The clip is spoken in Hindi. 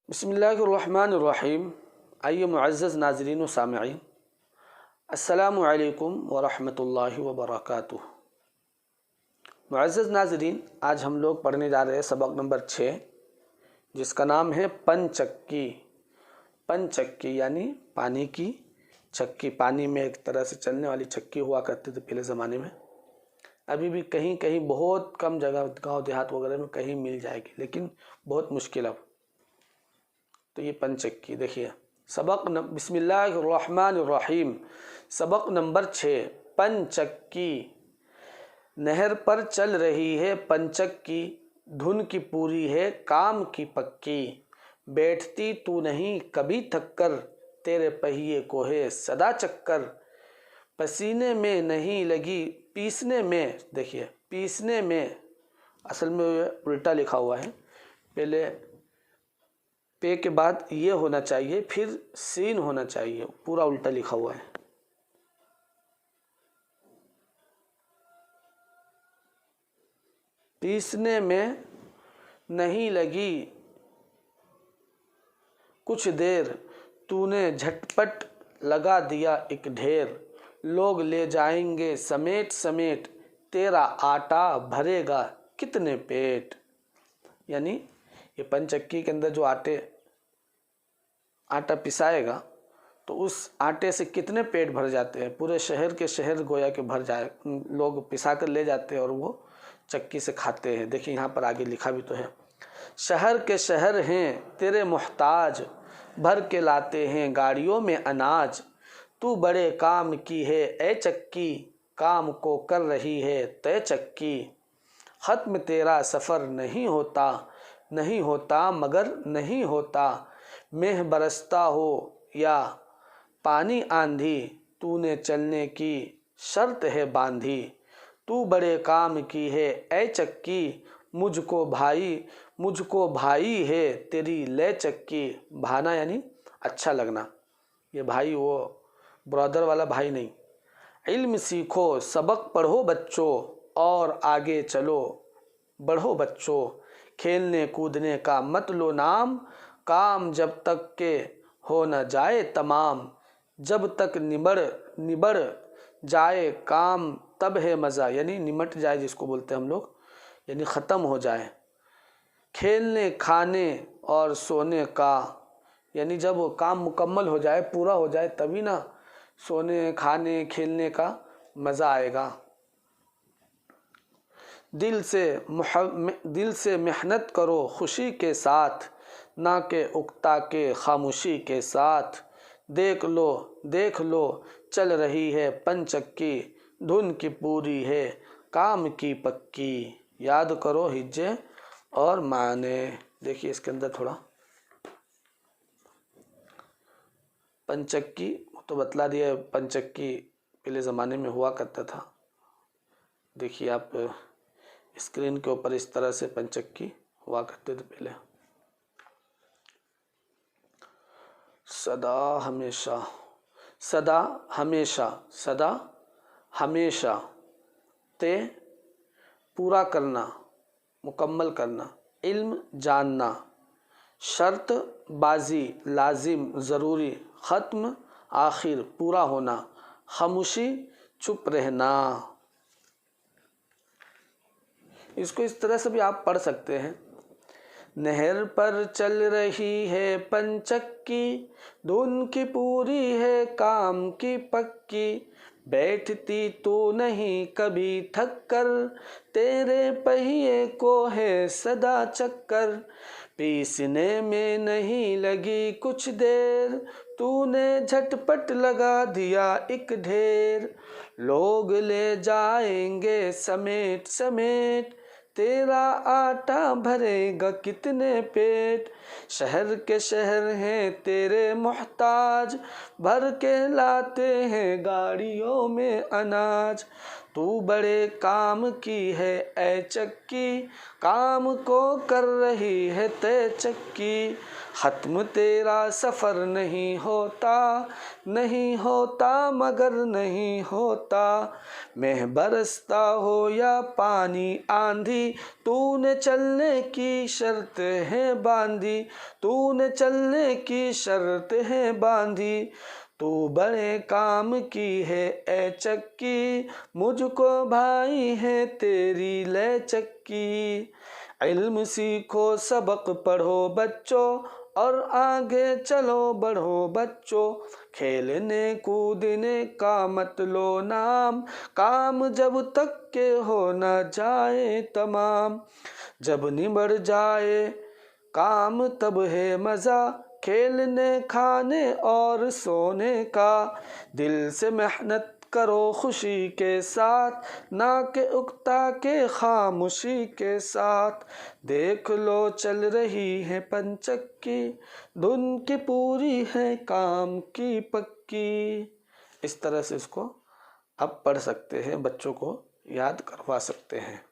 बिस्मिल्लाहिर्रहमानिर्रहीम। आइए मुअज़्ज़ज़ नाज़रीन व सामिईन, अस्सलामु अलैकुम व रहमतुल्लाहि व बरकातुहू। मुअज़्ज़ज़ नाज़रीन, आज हम लोग पढ़ने जा रहे हैं सबक नंबर 6, जिसका नाम है पंचक्की। पंचक्की यानी पानी की चक्की। पानी में एक तरह से चलने वाली चक्की हुआ करती थी पहले ज़माने में। अभी भी कहीं कहीं बहुत कम जगह गाँव देहात वगैरह में कहीं मिल जाएगी, लेकिन बहुत मुश्किल अब। तो ये पंचक्की देखिए, बिस्मिल्लाहिर्रहमानिर्रहीम। सबक नंबर 6, पंचक्की। नहर पर चल रही है पंचक्की, धुन की पूरी है काम की पक्की। बैठती तू नहीं कभी थककर, तेरे पहिए को है सदा चक्कर। पसीने में नहीं लगी पीसने में, देखिए पीसने में असल में उल्टा लिखा हुआ है, पहले पे के बाद ये होना चाहिए, फिर सीन होना चाहिए, पूरा उल्टा लिखा हुआ है। पीसने में नहीं लगी कुछ देर, तूने झटपट लगा दिया एक ढेर। लोग ले जाएंगे समेट समेट, तेरा आटा भरेगा कितने पेट। यानी ये पंचक्की के अंदर जो आटा पिसाएगा तो उस आटे से कितने पेट भर जाते हैं। पूरे शहर के शहर गोया के भर जाए, लोग पिसा कर ले जाते हैं और वो चक्की से खाते हैं। देखिए यहाँ पर आगे लिखा भी तो है, शहर के शहर हैं तेरे मोहताज, भर के लाते हैं गाड़ियों में अनाज। तू बड़े काम की है ए चक्की, काम को कर रही है तय चक्की। ख़त्म तेरा सफ़र नहीं होता, नहीं होता मगर नहीं होता। मेह बरसता हो या पानी आंधी, तूने चलने की शर्त है बांधी। तू बड़े काम की है ए चक्की, मुझको भाई है तेरी ले चक्की। भाना यानी अच्छा लगना, ये भाई वो ब्रदर वाला भाई नहीं। इल्म सीखो सबक पढ़ो बच्चों, और आगे चलो बढ़ो बच्चों। खेलने कूदने का मत लो नाम, काम जब तक के हो न जाए तमाम। जब तक निबड़ जाए काम तब है मज़ा, यानी निमट जाए जिसको बोलते हैं हम लोग, यानी ख़त्म हो जाए। खेलने खाने और सोने का, यानी जब वो काम मुकम्मल हो जाए, पूरा हो जाए, तभी ना सोने खाने खेलने का मज़ा आएगा। दिल से मेहनत करो खुशी के साथ, ना के उकता के खामोशी के साथ। देख लो चल रही है पंचक्की, धुन की पूरी है काम की पक्की। याद करो हिज्जे और माने। देखिए इसके अंदर थोड़ा पंचक्की तो बतला दिया। पंचक्की पहले ज़माने में हुआ करता था। देखिए आप स्क्रीन के ऊपर इस तरह से पंचक्की हुआ करते थे पहले। सदा हमेशा, सदा हमेशा, सदा हमेशा। ते पूरा करना, मुकम्मल करना। इल्म जानना, शर्त बाजी लाजिम ज़रूरी। ख़त्म आखिर पूरा होना। खामोशी चुप रहना। इसको इस तरह से भी आप पढ़ सकते हैं। नहर पर चल रही है पंचक्की, धुन की पूरी है काम की पक्की। बैठती तो नहीं कभी थक कर, तेरे पहिए को है सदा चक्कर। पीसने में नहीं लगी कुछ देर, तूने झटपट लगा दिया एक ढेर। लोग ले जाएंगे समेट समेट, तेरा आटा भरेगा कितने पेट। शहर के शहर हैं तेरे मोहताज, भर के लाते हैं गाड़ियों में अनाज। तू बड़े काम की है ऐ चक्की, काम को कर रही है तय चक्की। खत्म तेरा सफ़र नहीं होता, नहीं होता मगर नहीं होता। मैं बरसता हो या पानी आंधी, तूने चलने की शर्त है बांधी, तूने चलने की शर्त है बांधी। तू बड़े काम की है ऐ चक्की, मुझको भाई है तेरी ले चक्की। इल्म सीखो सबक पढ़ो बच्चों, और आगे चलो बढ़ो बच्चों। खेलने कूदने का मत लो नाम, काम जब तक के हो न जाए तमाम। जब निबड़ जाए काम तब है मज़ा, खेलने खाने और सोने का। दिल से मेहनत करो खुशी के साथ, ना के उकता के खामोशी के साथ। देख लो चल रही है पंचक्की, धुन की पूरी है काम की पक्की। इस तरह से इसको आप पढ़ सकते हैं, बच्चों को याद करवा सकते हैं।